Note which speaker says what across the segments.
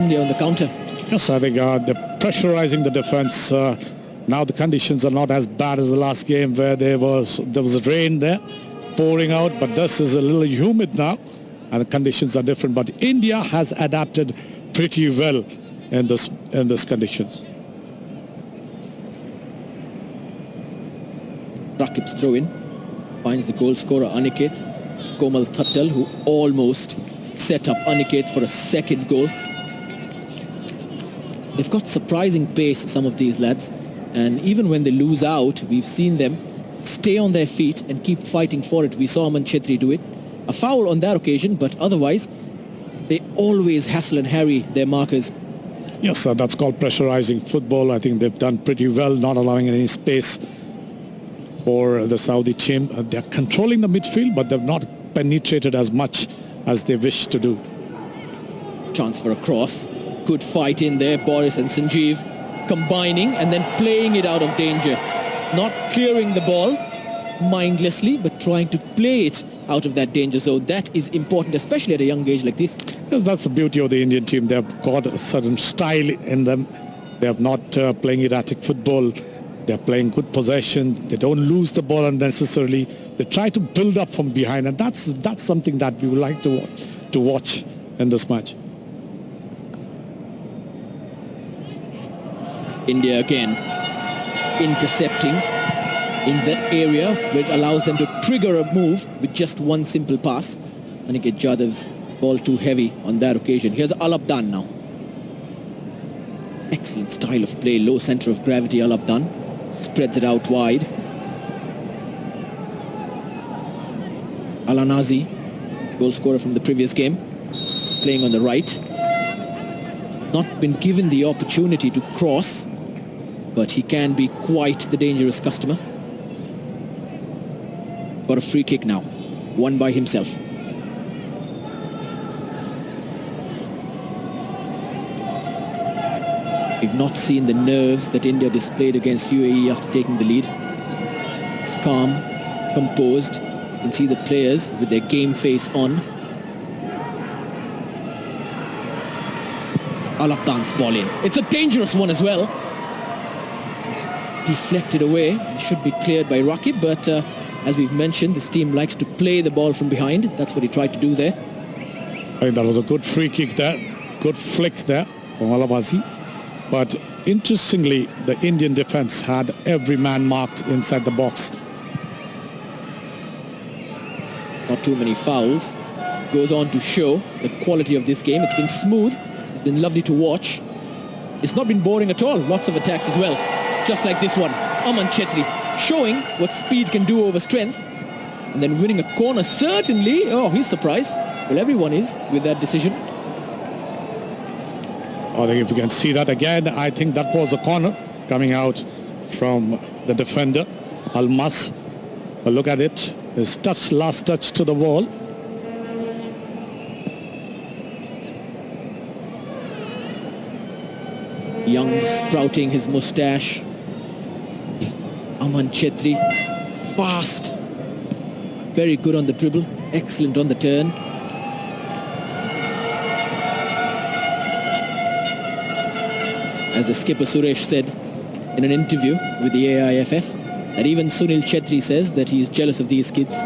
Speaker 1: India on the counter.
Speaker 2: Yes, I think they're pressurizing the defense. Now the conditions are not as bad as the last game where there was rain there pouring out, but this is a little humid now and the conditions are different. But India has adapted pretty well in this conditions.
Speaker 1: Rakib's throw in finds the goal scorer Aniket Komal Thattal, who almost set up Aniket for a second goal. They've got surprising pace, some of these lads, and even when they lose out, we've seen them stay on their feet and keep fighting for it. We saw Aman Chetri do it. A foul on that occasion, but otherwise they always hassle and harry their markers.
Speaker 2: Yes, that's called pressurizing football. I think they've done pretty well, not allowing any space for the Saudi team. They're controlling the midfield, but they've not penetrated as much as they wish to do.
Speaker 1: Chance for a cross. Good fight in there. Boris and Sanjeev combining and then playing it out of danger. Not clearing the ball mindlessly, but trying to play it out of that danger zone. That is important, especially at a young age like this.
Speaker 2: Yes, that's the beauty of the Indian team. They have got a certain style in them. They are not playing erratic football. They're playing good possession. They don't lose the ball unnecessarily. They try to build up from behind, and that's something that we would like to watch in this match.
Speaker 1: India again intercepting in that area where it allows them to trigger a move with just one simple pass. Aniket Jadav's ball too heavy on that occasion. Here's Al-Abdan now. Excellent style of play, low center of gravity. Al-Abdan spreads it out wide. Al-Anazi, goal scorer from the previous game, playing on the right. Not been given the opportunity to cross, but he can be quite the dangerous customer. Got a free kick now, won by himself. We've not seen the nerves that India displayed against UAE after taking the lead. Calm, composed. You can see the players with their game face on. Al-Abdan's ball in. It's a dangerous one as well. Deflected away. It should be cleared by Rakib, but as we've mentioned, this team likes to play the ball from behind. That's what he tried to do there.
Speaker 2: I think that was a good free kick there. Good flick there from Al-Abazi. But interestingly, the Indian defense had every man marked inside the box.
Speaker 1: Not too many fouls. Goes on to show the quality of this game. It's been smooth. It's been lovely to watch. It's not been boring at all. Lots of attacks as well. Just like this one. Aman Chetri showing what speed can do over strength. And then winning a corner, certainly. Oh, he's surprised. Well, everyone is with that decision.
Speaker 2: I think if you can see that again, I think that was a corner coming out from the defender, Almas. But look at it. His touch, last touch to the wall.
Speaker 1: Young sprouting his moustache. Aman Chetri, fast. Very good on the dribble. Excellent on the turn. As the skipper Suresh said in an interview with the AIFF, that even Sunil Chetri says that he is jealous of these kids.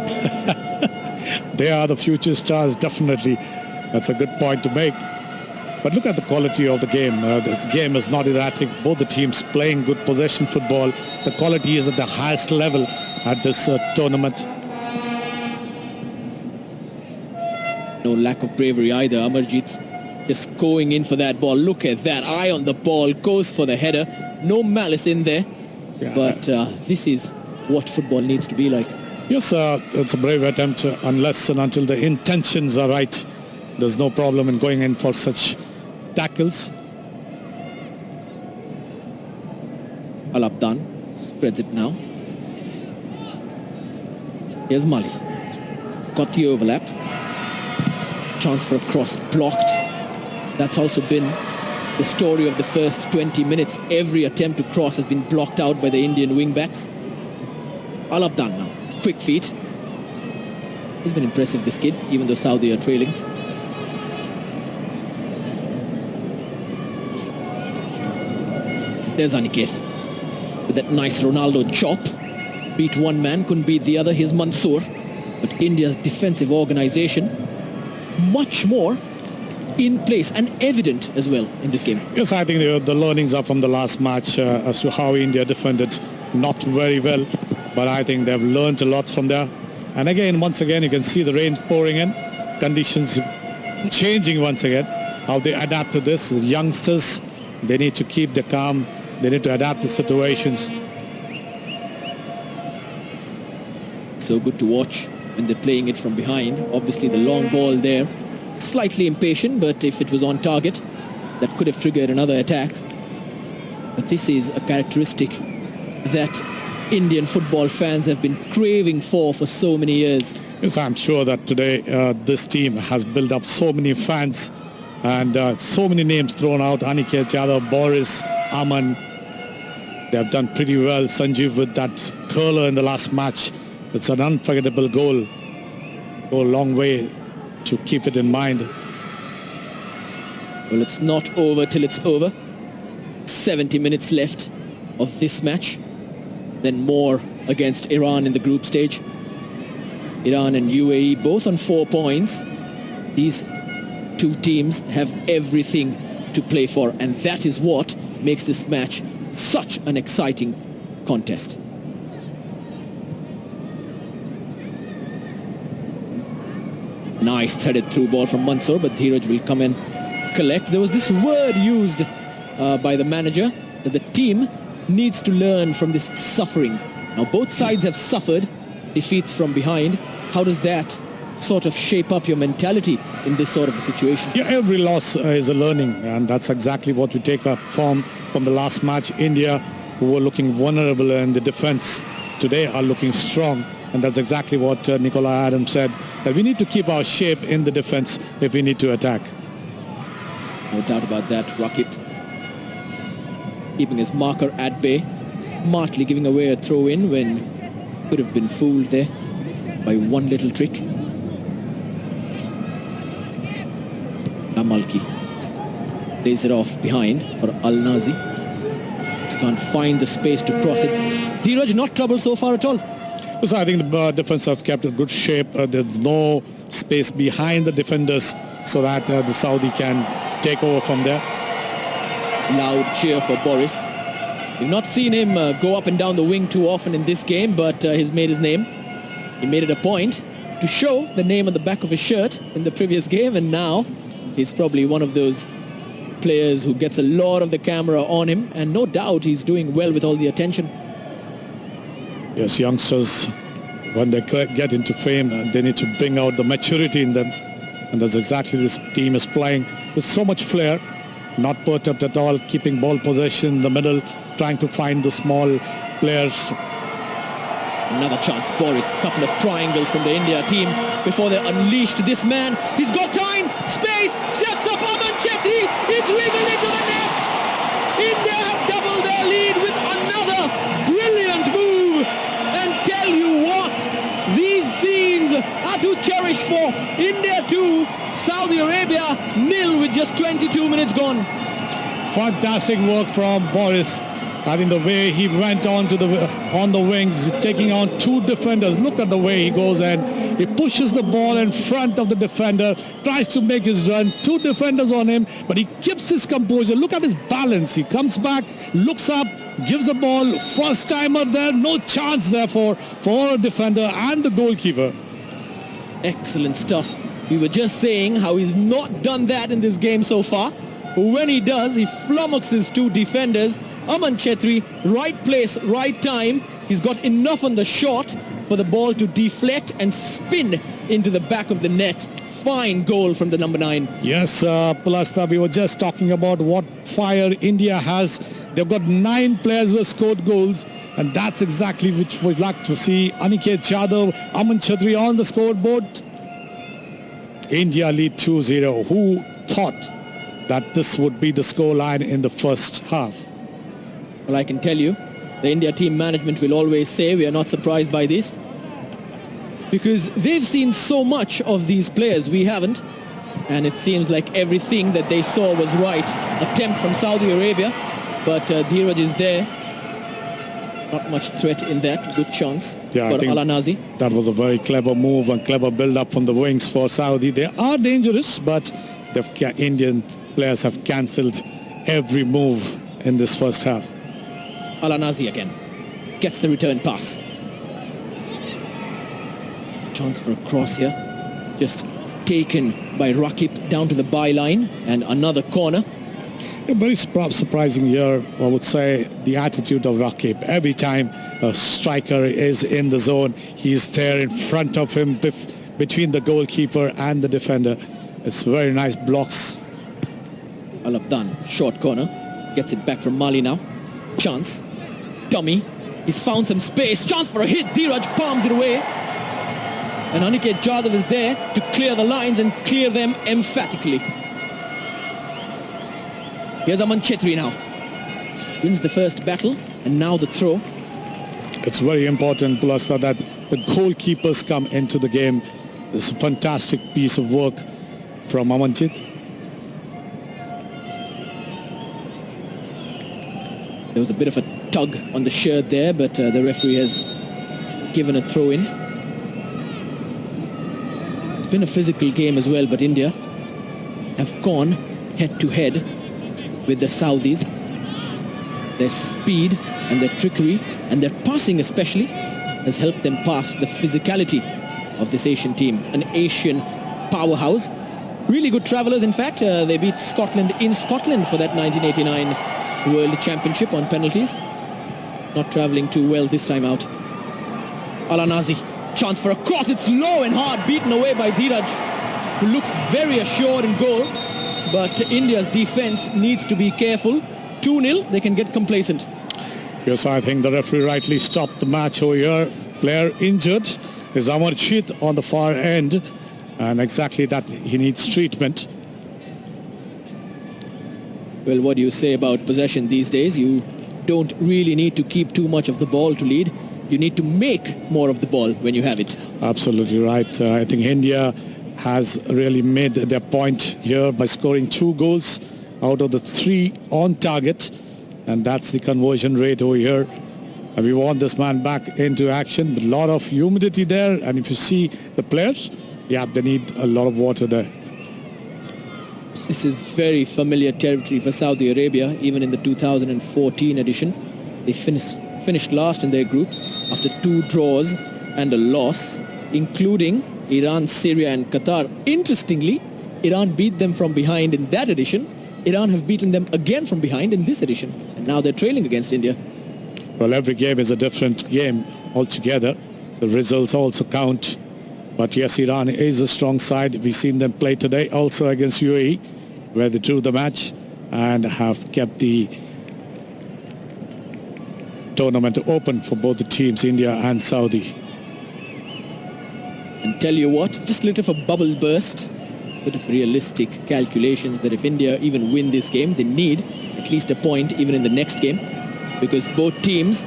Speaker 2: They are the future stars, definitely. That's a good point to make. But look at the quality of the game. The game is not erratic. Both the teams playing good possession football. The quality is at the highest level at this tournament.
Speaker 1: No lack of bravery either. Amarjeet just going in for that ball. Look at that. Eye on the ball. Goes for the header. No malice in there. Yeah. But this is what football needs to be like.
Speaker 2: Yes, it's a brave attempt unless and until the intentions are right. There's no problem in going in for such tackles.
Speaker 1: Al-Abdan spreads it now. Here's Mali. He's got the overlap. Chance for a cross blocked. That's also been the story of the first 20 minutes. Every attempt to cross has been blocked out by the Indian wing-backs. Al-Abdan now. Quick feet. He's been impressive, this kid, even though Saudi are trailing. There's Aniket with that nice Ronaldo chop. Beat one man, couldn't beat the other. Here's Mansoor. But India's defensive organization much more in place and evident as well in this game.
Speaker 2: Yes, I think the learnings are from the last match as to how India defended not very well. But I think they've learned a lot from there. And again, once again, you can see the rain pouring in. Conditions changing once again. How they adapt to this. The youngsters, they need to keep their calm. They need to adapt to situations.
Speaker 1: So good to watch when they're playing it from behind. Obviously the long ball there, slightly impatient, but if it was on target, that could have triggered another attack. But this is a characteristic that Indian football fans have been craving for so many years.
Speaker 2: Yes, I'm sure that today this team has built up so many fans and so many names thrown out. Aniket Yadav, Boris, Aman. They have done pretty well. Sanjeev with that curler in the last match. It's an unforgettable goal. Go a long way to keep it in mind.
Speaker 1: Well, it's not over till it's over. 70 minutes left of this match. Then more against Iran in the group stage. Iran and UAE both on 4 points. These two teams have everything to play for, and that is what makes this match such an exciting contest. Nice threaded through ball from Mansoor, but Dheeraj will come and collect. There was this word used by the manager that the team needs to learn from this suffering. Now both sides have suffered defeats from behind. How does that sort of shape up your mentality in this sort of a situation?
Speaker 2: Yeah, every loss is a learning, and that's exactly what we take up from the last match. India, who were looking vulnerable in the defense, today are looking strong. And that's exactly what Nicola Adams said, that we need to keep our shape in the defense if we need to attack.
Speaker 1: No doubt about that. Rakip keeping his marker at bay, smartly giving away a throw-in when could have been fooled there by one little trick. Amalki plays it off behind for Al-Nazi. Just can't find the space to cross it. Dheeraj not troubled so far at all.
Speaker 2: So I think the defense have kept a good shape. There's no space behind the defenders so that the Saudi can take over from there.
Speaker 1: Loud cheer for Boris. We've not seen him go up and down the wing too often in this game, but he's made his name. He made it a point to show the name on the back of his shirt in the previous game, and now he's probably one of those players who gets a lot of the camera on him, and no doubt he's doing well with all the attention.
Speaker 2: Yes, youngsters, when they get into fame, they need to bring out the maturity in them. And that's exactly this team is playing with so much flair, not perturbed at all, keeping ball possession in the middle, trying to find the small players.
Speaker 1: Another chance, Boris. Couple of triangles from the India team before they unleashed this man. He's got time, space, sets up Aman Chetri. It's wiggled into the net. India have doubled their lead with another brilliant move. And tell you what, these scenes are to cherish for. India 2, Saudi Arabia 0 with just 22 minutes gone.
Speaker 2: Fantastic work from Boris. I think the way he went on the wings, taking on two defenders. Look at the way he goes and he pushes the ball in front of the defender, tries to make his run. Two defenders on him, but he keeps his composure. Look at his balance. He comes back, looks up, gives the ball. First timer there, no chance there for a defender and the goalkeeper.
Speaker 1: Excellent stuff. We were just saying how he's not done that in this game so far. When he does, he flummoxes two defenders. Aman Chetri, right place, right time. He's got enough on the shot for the ball to deflect and spin into the back of the net. Fine goal from the number 9.
Speaker 2: Yes, Palasta, we were just talking about what fire India has. They've got 9 players who have scored goals, and that's exactly which we'd like to see. Aniket Yadav, Aman Chetri on the scoreboard. India lead 2-0. Who thought that this would be the scoreline in the first half?
Speaker 1: Well, I can tell you, the India team management will always say we are not surprised by this, because they've seen so much of these players. We haven't, and it seems like everything that they saw was right. Attempt from Saudi Arabia, But Dheeraj is there. Not much threat in that. Good chance for Al-Anazi.
Speaker 2: That was a very clever move and clever build-up from the wings for Saudi. They are dangerous, but the Indian players have cancelled every move in this first half.
Speaker 1: Al-Anazi again gets the return pass. Chance for a cross here. Just taken by Rakip down to the byline, and another corner.
Speaker 2: Very surprising here, I would say, the attitude of Rakip. Every time a striker is in the zone, he's there in front of him, between the goalkeeper and the defender. It's very nice blocks.
Speaker 1: Al-Abdan, short corner, gets it back from Mali now. Chance, dummy, he's found some space. Chance for a hit. Dheeraj palms it away. And Aniket Jadhav is there to clear the lines and clear them emphatically. Here's Aman Chetri now. Wins the first battle, and now the throw.
Speaker 2: It's very important, Pulasta, that the goalkeepers come into the game. It's a fantastic piece of work from Amanjit.
Speaker 1: There was a bit of a tug on the shirt there, but the referee has given a throw in. It's been a physical game as well, but India have gone head-to-head with the Saudis. Their speed and their trickery and their passing especially has helped them past the physicality of this Asian team. An Asian powerhouse. Really good travellers, in fact. They beat Scotland in Scotland for that 1989 World Championship on penalties. Not travelling too well this time out. Al-Anazi, chance for a cross. It's low and hard, beaten away by Dheeraj, who looks very assured in goal. But India's defence needs to be careful. 2-0, they can get complacent.
Speaker 2: Yes, I think the referee rightly stopped the match over here. Player injured is Amarjit on the far end, and exactly that, he needs treatment.
Speaker 1: Well, what do you say about possession these days? You don't really need to keep too much of the ball to lead. You need to make more of the ball when you have it.
Speaker 2: Absolutely right. I think India has really made their point here by scoring 2 goals out of the 3 on target, and that's the conversion rate over here. And we want this man back into action, but a lot of humidity there, and if you see the players, yeah, they need a lot of water there.
Speaker 1: This is very familiar territory for Saudi Arabia. Even in the 2014 edition, they finished last in their group after 2 draws and a loss, including Iran, Syria and Qatar. Interestingly, Iran beat them from behind in that edition. Iran have beaten them again from behind in this edition. And now they're trailing against India.
Speaker 2: Well, every game is a different game altogether. The results also count. But yes, Iran is a strong side. We've seen them play today also against UAE, where they drew the match and have kept the tournament open for both the teams, India and Saudi.
Speaker 1: And tell you what, just a little of a bubble burst, a bit of realistic calculations that if India even win this game, they need at least a point even in the next game, because both teams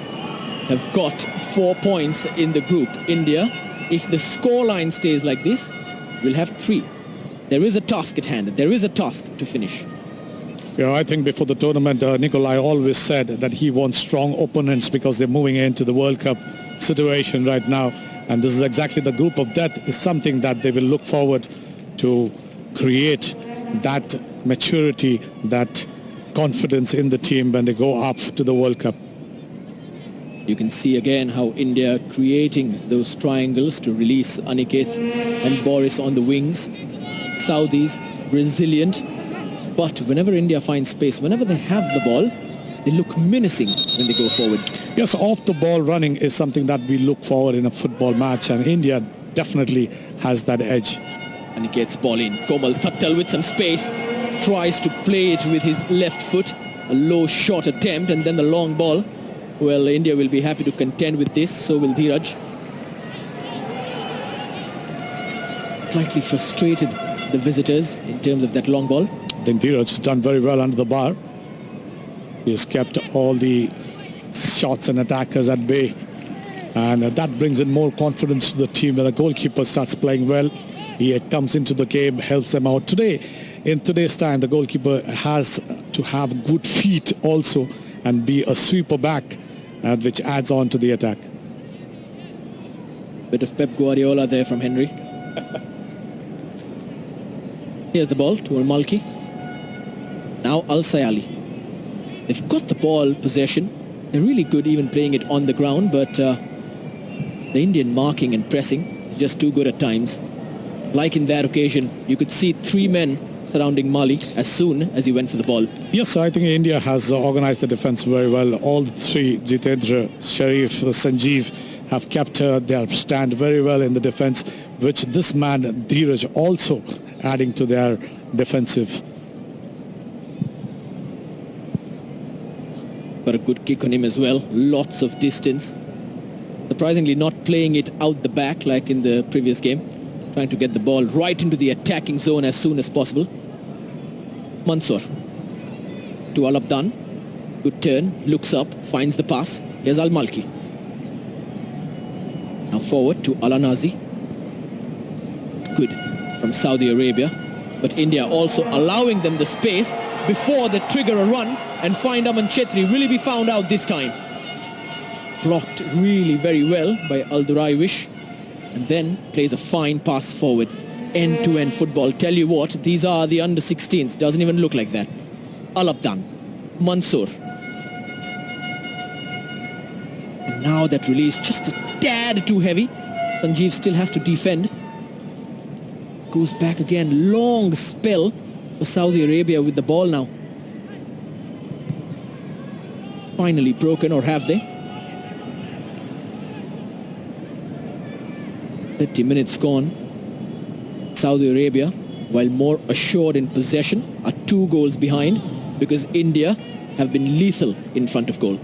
Speaker 1: have got 4 points in the group. India, if the scoreline stays like this, will have 3. There is a task at hand. There is a task to finish.
Speaker 2: Yeah, I think before the tournament, Nikolai always said that he wants strong opponents because they're moving into the World Cup situation right now. And this is exactly the group of death is something that they will look forward to create that maturity, that confidence in the team when they go up to the World Cup.
Speaker 1: You can see again how India creating those triangles to release Aniket and Boris on the wings. Saudis, resilient, but whenever India finds space, whenever they have the ball, they look menacing when they go forward.
Speaker 2: Yes, off the ball running is something that we look forward in a football match, and India definitely has that edge.
Speaker 1: And he gets ball in. Komal Thattal with some space, tries to play it with his left foot. A low shot attempt and then the long ball. Well, India will be happy to contend with this, so will Dheeraj. Slightly frustrated the visitors in terms of that long ball.
Speaker 2: I think Dheeraj has done very well under the bar. He has kept all the shots and attackers at bay, and that brings in more confidence to the team. When the goalkeeper starts playing well, he comes into the game, helps them out. Today, in today's time, the goalkeeper has to have good feet also, and be a sweeper back, which adds on to the attack.
Speaker 1: Bit of Pep Guardiola there from Henry. Here's the ball to Al-Malki. Now Al-Sayali. They've got the ball possession. They're really good even playing it on the ground, but the Indian marking and pressing is just too good at times. Like in that occasion, you could see 3 men surrounding Mali as soon as he went for the ball.
Speaker 2: Yes, I think India has organized the defense very well. All the 3, Jitendra, Sharif, Sanjeev, have kept their stand very well in the defense, which this man, Dheeraj, also adding to their defensive.
Speaker 1: Got a good kick on him as well. Lots of distance. Surprisingly not playing it out the back like in the previous game. Trying to get the ball right into the attacking zone as soon as possible. Mansoor to Al-Abdan. Good turn. Looks up. Finds the pass. Here's Al-Malki. Now forward to Al-Anazi. Good from Saudi Arabia. But India also allowing them the space before they trigger a run and find Aman Chetri. Will he be found out this time? Blocked really very well by Al-Duraiwish. And then plays a fine pass forward. End-to-end football. Tell you what, these are the under-16s. Doesn't even look like that. Al-Abdan. Mansoor. And now that release just a tad too heavy. Sanjeev still has to defend. Goes back again. Long spell for Saudi Arabia with the ball now. Finally broken, or have they? 30 minutes gone. Saudi Arabia, while more assured in possession, are 2 goals behind because India have been lethal in front of goal.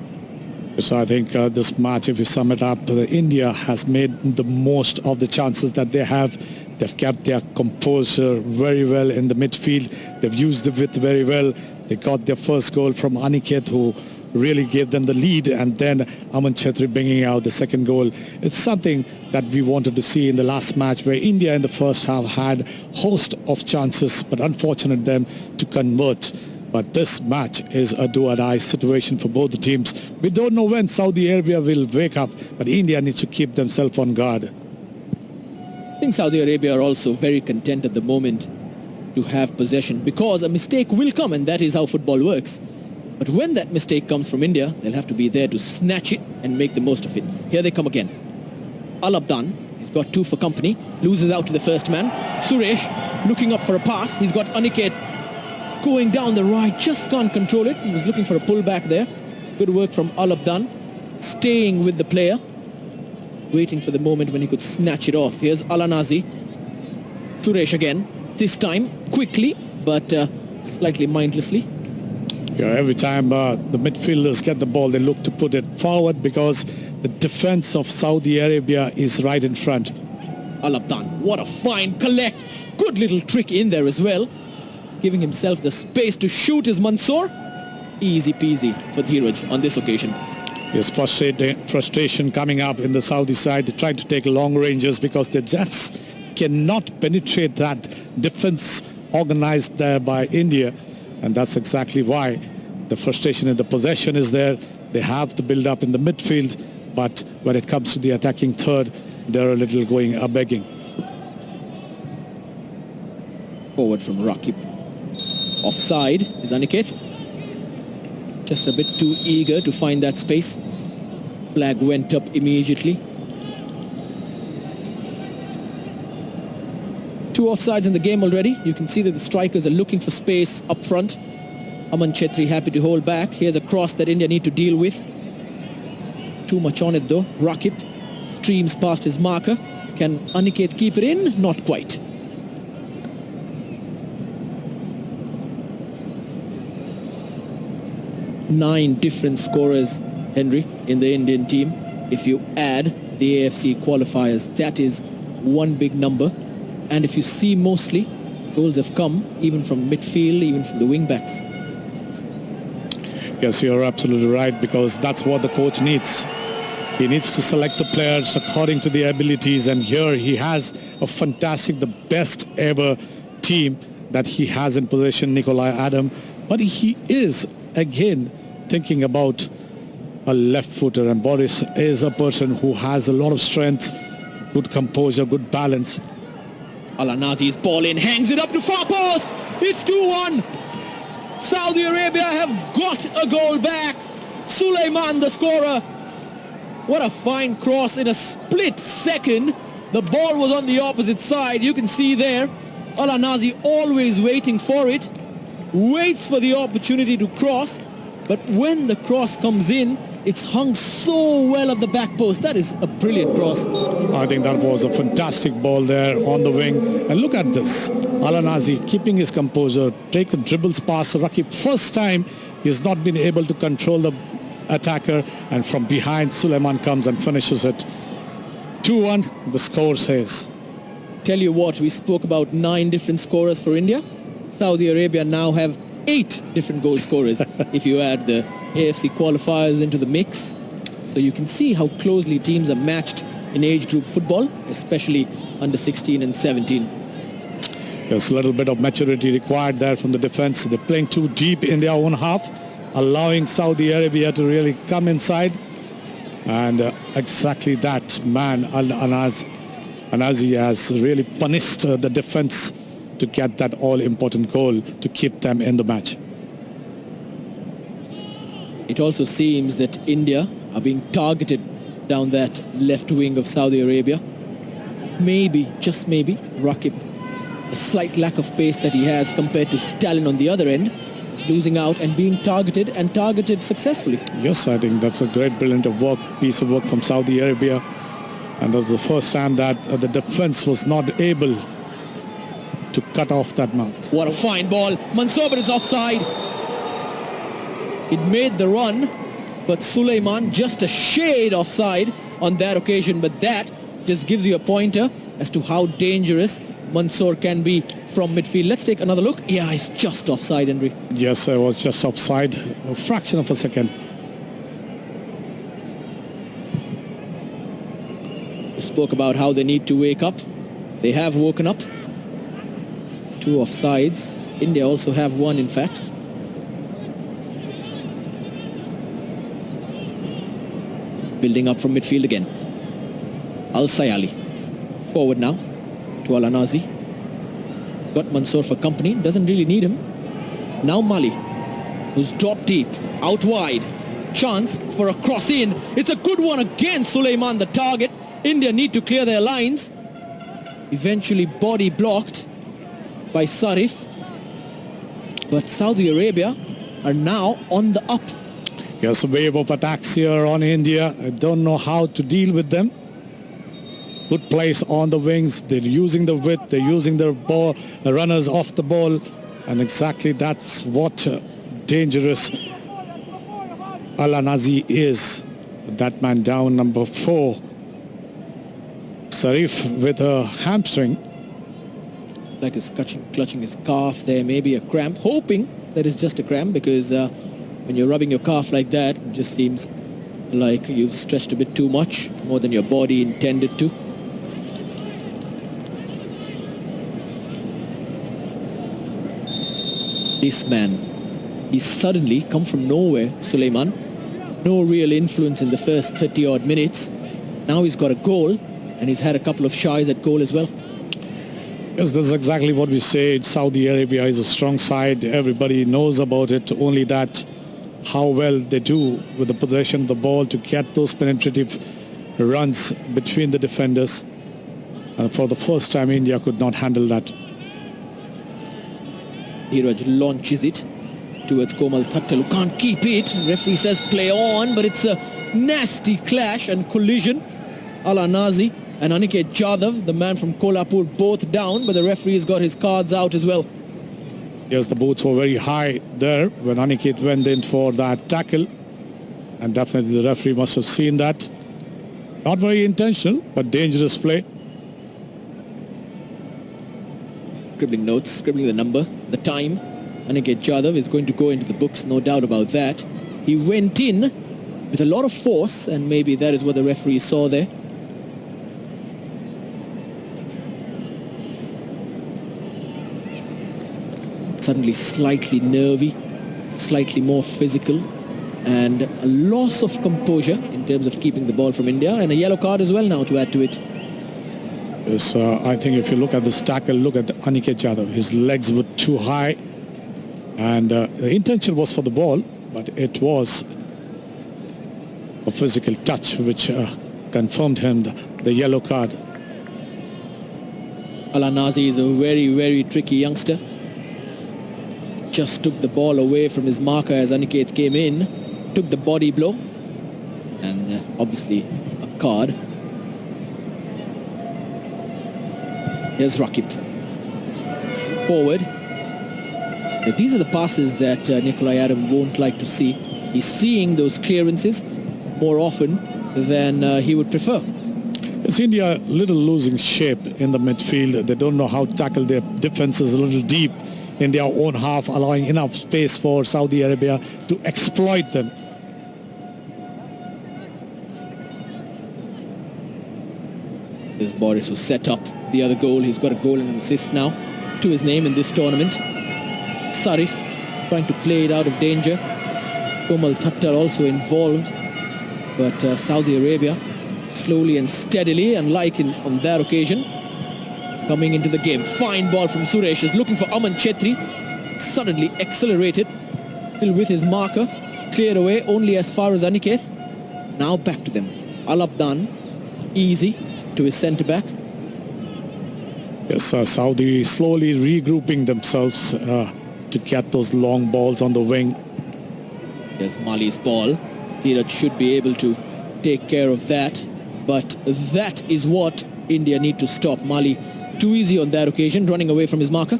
Speaker 2: So I think this match, if you sum it up, India has made the most of the chances that they have. They've kept their composure very well in the midfield. They've used the width very well. They got their first goal from Aniket, who really gave them the lead, and then Aman Chetri bringing out the second goal. It's something that we wanted to see in the last match, where India in the first half had host of chances, but unfortunate them to convert. But this match is a do-or-die situation for both the teams. We don't know when Saudi Arabia will wake up, but India needs to keep themselves on guard.
Speaker 1: I think Saudi Arabia are also very content at the moment to have possession, because a mistake will come, and that is how football works. But when that mistake comes from India, they'll have to be there to snatch it and make the most of it. Here they come again. Al-Abdan, he's got 2 for company, loses out to the first man. Suresh looking up for a pass. He's got Aniket going down the right, just can't control it. He was looking for a pullback there. Good work from Al-Abdan, staying with the player, waiting for the moment when he could snatch it off. Here's Al-Anazi. Suresh again, this time quickly, but slightly mindlessly.
Speaker 2: Yeah, every time the midfielders get the ball, they look to put it forward because the defense of Saudi Arabia is right in front.
Speaker 1: Al-Abdan, what a fine collect. Good little trick in there as well. Giving himself the space to shoot his Mansoor. Easy peasy for Dheeraj on this occasion.
Speaker 2: There's frustration coming up in the Saudi side. They try to take long ranges because they just cannot penetrate that defense organized there by India. And that's exactly why the frustration in the possession is there. They have the build-up in the midfield, but when it comes to the attacking third, they're a little going begging.
Speaker 1: Forward from Rakib. Offside is Aniket. Just a bit too eager to find that space. Flag went up immediately. 2 offsides in the game already. You can see that the strikers are looking for space up front. Aman Chetri happy to hold back. Here's a cross that India need to deal with. Too much on it though. Rakib streams past his marker. Can Aniket keep it in? Not quite. Nine different scorers, Henry, in the Indian team. If you add the AFC qualifiers, that is one big number. And if you see, mostly goals have come even from midfield, even from the wing backs.
Speaker 2: Yes, you're absolutely right, because that's what the coach needs. He needs to select the players according to their abilities, and here he has a fantastic, the best ever team that he has in possession, Nikolai Adam. But he is, again, thinking about a left footer, and Boris is a person who has a lot of strength, good composure, good balance.
Speaker 1: Al-Nazi's ball in, hangs it up to far post. It's 2-1. Saudi Arabia have got a goal back. Suleiman, the scorer. What a fine cross in a split second. The ball was on the opposite side. You can see there, Al-Nazi always waiting for it. Waits for the opportunity to cross. But when the cross comes in, it's hung so well at the back post. That is a brilliant cross.
Speaker 2: I think that was a fantastic ball there on the wing. And look at this. Al-Nazi keeping his composure, take the dribbles past Rakib. First time he's not been able to control the attacker, and from behind Suleiman comes and finishes it. 2-1, the score says.
Speaker 1: Tell you what, we spoke about 9 different scorers for India. Saudi Arabia now have 8 different goal scorers if you add the AFC qualifiers into the mix. So you can see how closely teams are matched in age group football, especially under 16 and 17.
Speaker 2: There's a little bit of maturity required there from the defense. They're playing too deep in their own half, allowing Saudi Arabia to really come inside. And exactly that man, Al-Nazi has really punished the defense to get that all-important goal to keep them in the match.
Speaker 1: It also seems that India are being targeted down that left wing of Saudi Arabia. Maybe, just maybe, Rakib, a slight lack of pace that he has compared to Stalin on the other end, losing out and being targeted, and targeted successfully.
Speaker 2: Yes, I think that's a great, brilliant piece of work from Saudi Arabia. And that was the first time that the defense was not able to cut off that mark.
Speaker 1: What a fine ball. Mansour is offside. It made the run, but Suleiman just a shade offside on that occasion. But that just gives you a pointer as to how dangerous Mansour can be from midfield. Let's take another look. Yeah, he's just offside, Henry.
Speaker 2: Yes, I was just offside, a fraction of a second.
Speaker 1: We spoke about how they need to wake up. They have woken up. 2 offsides. India also have 1, in fact. Building up from midfield again. Al-Sayali. Forward now to Al-Nazi. Got Mansour for company. Doesn't really need him. Now Mali, who's dropped deep. Out wide. Chance for a cross in. It's a good one again. Suleiman, the target. India need to clear their lines. Eventually body blocked by Sarif. But Saudi Arabia are now on the up.
Speaker 2: Yes, a wave of attacks here on India. I don't know how to deal with them. Good place on the wings. They're using the width. They're using their ball, the runners off the ball. And exactly that's what dangerous Al-Nazi is. That man down, number 4. Sarif with a hamstring.
Speaker 1: Like he's clutching his calf there, maybe a cramp. Hoping that it's just a cramp, because when you're rubbing your calf like that, it just seems like you've stretched a bit too much, more than your body intended to. This man, he's suddenly come from nowhere, Suleiman. No real influence in the first 30-odd minutes. Now he's got a goal, and he's had a couple of shies at goal as well.
Speaker 2: Yes, that's exactly what we say. Saudi Arabia is a strong side. Everybody knows about it. Only that, how well they do with the possession of the ball to get those penetrative runs between the defenders. And for the first time, India could not handle that.
Speaker 1: Hiraj launches it towards Komal Thattal, who can't keep it. Referee says play on, but it's a nasty clash and collision. Al-Nazi and Aniket Jadhav, the man from Kolhapur, both down, but the referee's got his cards out as well.
Speaker 2: Yes, the boots were very high there when Aniket went in for that tackle. And definitely the referee must have seen that. Not very intentional, but dangerous play.
Speaker 1: Scribbling notes, scribbling the number, the time. Aniket Jadhav is going to go into the books, no doubt about that. He went in with a lot of force, and maybe that is what the referee saw there. Suddenly slightly nervy, slightly more physical. and a loss of composure in terms of keeping the ball from India, and a yellow card as well now to add to it.
Speaker 2: Yes, I think if you look at this tackle, look at Aniket Yadav. His legs were too high, and the intention was for the ball, but it was a physical touch which confirmed him the yellow card.
Speaker 1: Al-Anazi is a very, very tricky youngster. Just took the ball away from his marker as Aniket came in, took the body blow, and obviously a card. Here's Rakit. Forward. These are the passes that Nikolai Adam won't like to see. He's seeing those clearances more often than he would prefer.
Speaker 2: It's India a little losing shape in the midfield. They don't know how to tackle their defenses a little deep in their own half, allowing enough space for Saudi Arabia to exploit them.
Speaker 1: This Boris who set up the other goal. He's got a goal and an assist now to his name in this tournament. Sarif trying to play it out of danger. Komal Thattar also involved, but Saudi Arabia slowly and steadily, unlike on that occasion, coming into the game. Fine ball from Suresh, is looking for Aman Chetri. Suddenly accelerated, still with his marker. Cleared away only as far as Aniket. Now back to them. Al-Abdan, easy to his centre-back.
Speaker 2: Yes, Saudi slowly regrouping themselves to get those long balls on the wing.
Speaker 1: There's Mali's ball. Dheeraj should be able to take care of that. But that is what India need to stop. Mali too easy on that occasion, running away from his marker.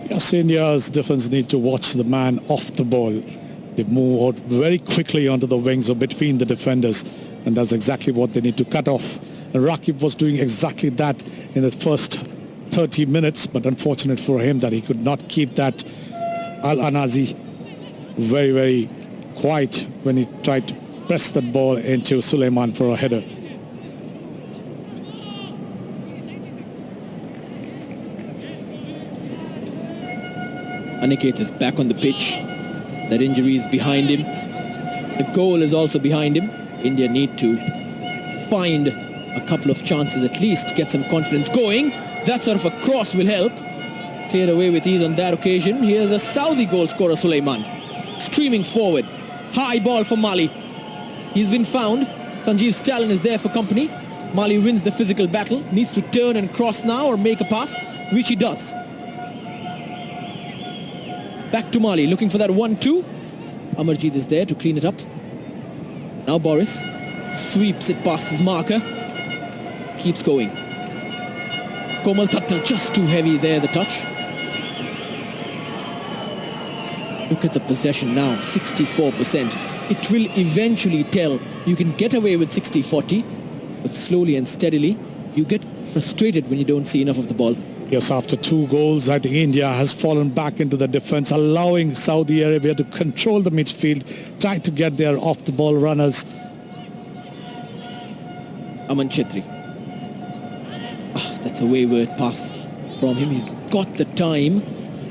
Speaker 2: Yes, India's defense need to watch the man off the ball. They move out very quickly onto the wings or between the defenders, and that's exactly what they need to cut off. And Rakib was doing exactly that in the first 30 minutes, but unfortunate for him that he could not keep that Al-Anazi very, very quiet when he tried to press that ball into Suleiman for a header.
Speaker 1: Aniket is back on the pitch. That injury is behind him. The goal is also behind him. India need to find a couple of chances at least, get some confidence going. That sort of a cross will help. Cleared away with ease on that occasion. Here's a Saudi goal scorer, Suleiman. Streaming forward. High ball for Mali. He's been found. Sanjeev Stalin is there for company. Mali wins the physical battle. Needs to turn and cross now or make a pass, which he does. Back to Mali, looking for that 1-2. Amarjeet is there to clean it up. Now Boris sweeps it past his marker. Keeps going. Komal Thattar just too heavy there, the touch. Look at the possession now, 64%. It will eventually tell. You can get away with 60-40, but slowly and steadily, you get frustrated when you don't see enough of the ball.
Speaker 2: Yes, after 2 goals, I think India has fallen back into the defense, allowing Saudi Arabia to control the midfield, trying to get their off-the-ball runners.
Speaker 1: Aman Chetri. That's a wayward pass from him. He's got the time.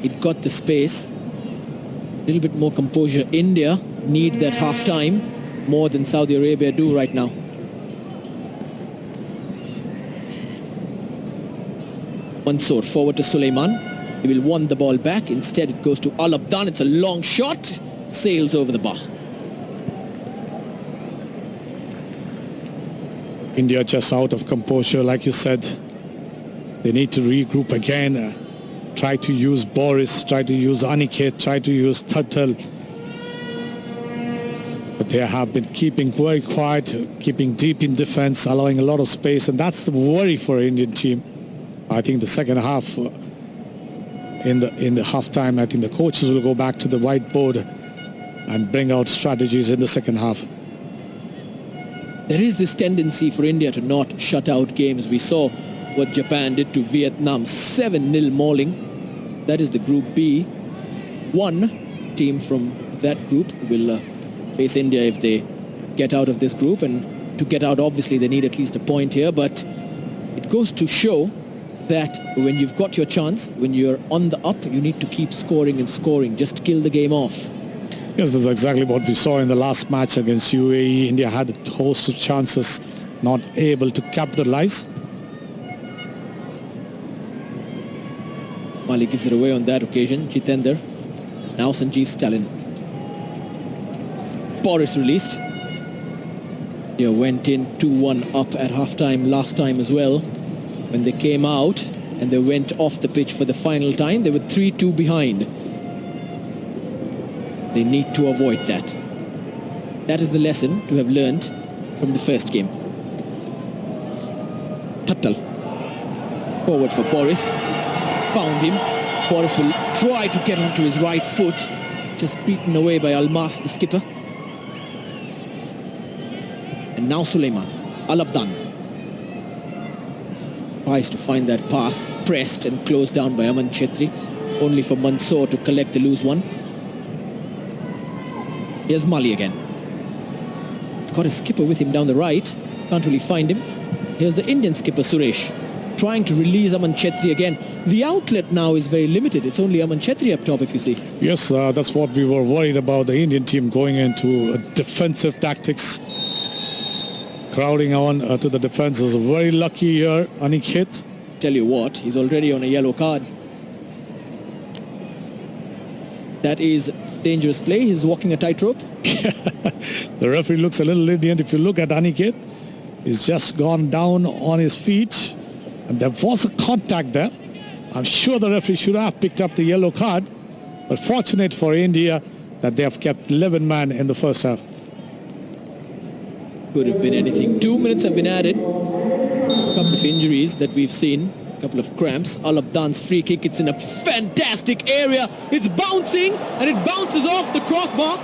Speaker 1: He got the space. A little bit more composure. India need that half-time more than Saudi Arabia do right now. Mansoor forward to Suleiman. He will want the ball back. Instead, it goes to Al-Abdan. It's a long shot. Sails over the bar.
Speaker 2: India just out of composure, like you said. They need to regroup again. Try to use Boris, try to use Aniket, try to use Thattar. But they have been keeping very quiet, keeping deep in defense, allowing a lot of space, and that's the worry for Indian team. I think the second half, in the half-time, I think the coaches will go back to the whiteboard and bring out strategies in the second half.
Speaker 1: There is this tendency for India to not shut out games. We saw what Japan did to Vietnam, 7-0 mauling. That is the Group B. One team from that group will face India if they get out of this group, and to get out, obviously, they need at least a point here, but it goes to show that when you've got your chance, when you're on the up, you need to keep scoring and scoring. Just kill the game off.
Speaker 2: Yes, that's exactly what we saw in the last match against UAE. India had a host of chances, not able to capitalize.
Speaker 1: Mali gives it away on that occasion. Jitender. Now Sanjeev Stalin. Boris released. India went in 2-1 up at halftime last time as well. When they came out and they went off the pitch for the final time, they were 3-2 behind. They need to avoid that. That is the lesson to have learned from the first game. Tattal. Forward for Boris. Found him. Boris will try to get onto his right foot. Just beaten away by Almas, the skipper. And now Suleiman. Al-Abdan. Tries to find that pass. Pressed and closed down by Aman Chetri. Only for Mansoor to collect the loose one. Here's Mali again. He's got a skipper with him down the right. Can't really find him. Here's the Indian skipper, Suresh. Trying to release Aman Chetri again. The outlet now is very limited. It's only Aman Chetri up top, if you see.
Speaker 2: Yes, that's what we were worried about. The Indian team going into defensive tactics. Crowding on to the defense is very lucky here. Aniket.
Speaker 1: Tell you what, he's already on a yellow card. That is dangerous play. He's walking a tightrope.
Speaker 2: The referee looks a little lenient. If you look at Aniket, he's just gone down on his feet. And there was a contact there. I'm sure the referee should have picked up the yellow card. But fortunate for India that they have kept 11 men in the first half.
Speaker 1: Could have been anything. 2 minutes have been added. A couple of injuries that we've seen. A couple of cramps. Al-Abdan's free kick. It's in a fantastic area. It's bouncing and it bounces off the crossbar.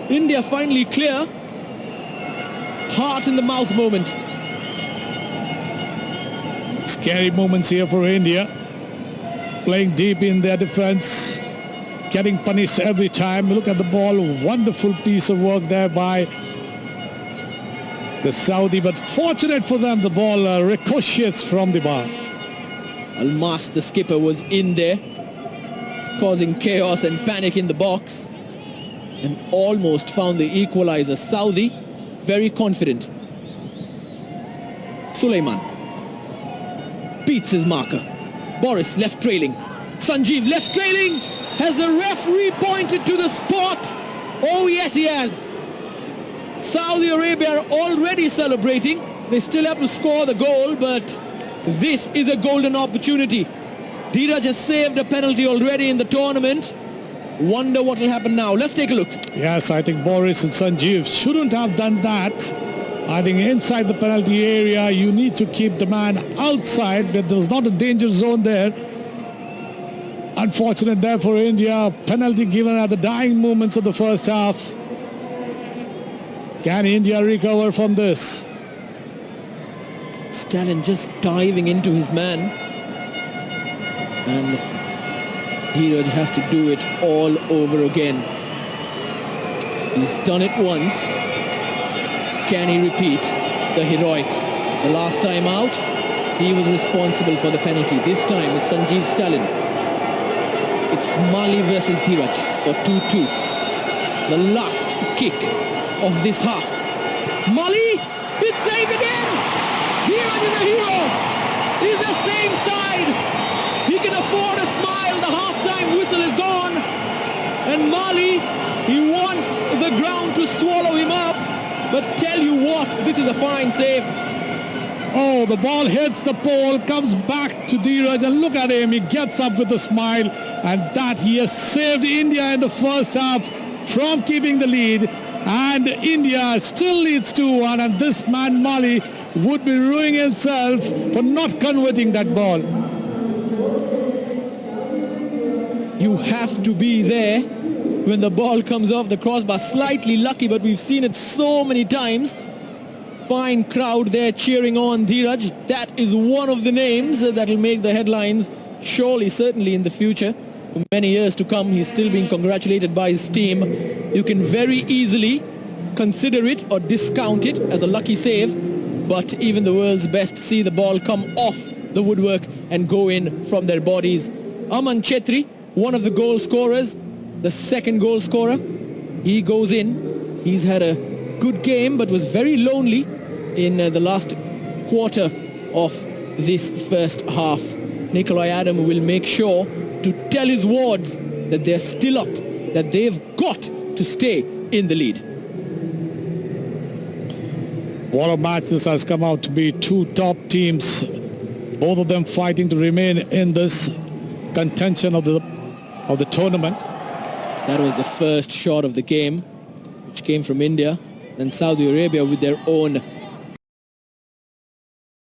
Speaker 1: India finally clear. Heart in the mouth moment.
Speaker 2: Scary moments here for India. Playing deep in their defense. Getting punished every time. Look at the ball. Wonderful piece of work there by the Saudi. But fortunate for them, the ball ricochets from the bar.
Speaker 1: Almas, the skipper, was in there, causing chaos and panic in the box. And almost found the equalizer. Saudi, very confident. Suleiman beats his marker. Boris left trailing. Sanjeev left trailing. Has the referee pointed to the spot? Oh yes, he has. Saudi Arabia are already celebrating. They still have to score the goal, but this is a golden opportunity. Dheeraj has saved a penalty already in the tournament. Wonder what will happen now. Let's take a look.
Speaker 2: Yes, I think Boris and Sanjeev shouldn't have done that. I think inside the penalty area, you need to keep the man outside, but there was not a danger zone there. Unfortunate there for India. Penalty given at the dying moments of the first half. Can India recover from this?
Speaker 1: Stalin just diving into his man. And Dheeraj has to do it all over again. He's done it once. Can he repeat the heroics? The last time out, he was responsible for the penalty. This time it's Sanjeev Stalin. It's Mali versus Dheeraj for 2-2. The last kick of this half. Mali, it's saved again! Dheeraj is a hero! He's the same side! He can afford a smile. The half-time whistle is gone. And Mali, he wants the ground to swallow him up. But tell you what, this is a fine save.
Speaker 2: Oh, the ball hits the pole, comes back to Dheeraj, and look at him. He gets up with a smile, and that he has saved India in the first half from keeping the lead. And India still leads 2-1, and this man Mali would be ruining himself for not converting that ball.
Speaker 1: You have to be there when the ball comes off the crossbar. Slightly lucky, but we've seen it so many times. Fine crowd there cheering on Dheeraj. That is one of the names that will make the headlines, surely, certainly in the future. For many years to come, he's still being congratulated by his team. You can very easily consider it or discount it as a lucky save, but even the world's best see the ball come off the woodwork and go in from their bodies. Aman Chetri, one of the goal scorers, the second goal scorer. He goes in. He's had a good game, but was very lonely in the last quarter of this first half. Nikolai Adam will make sure to tell his wards that they're still up, that they've got to stay in the lead.
Speaker 2: What a match this has come out to be. Two top teams, both of them fighting to remain in this contention of the tournament.
Speaker 1: That was the first shot of the game, which came from India. And Saudi Arabia with their own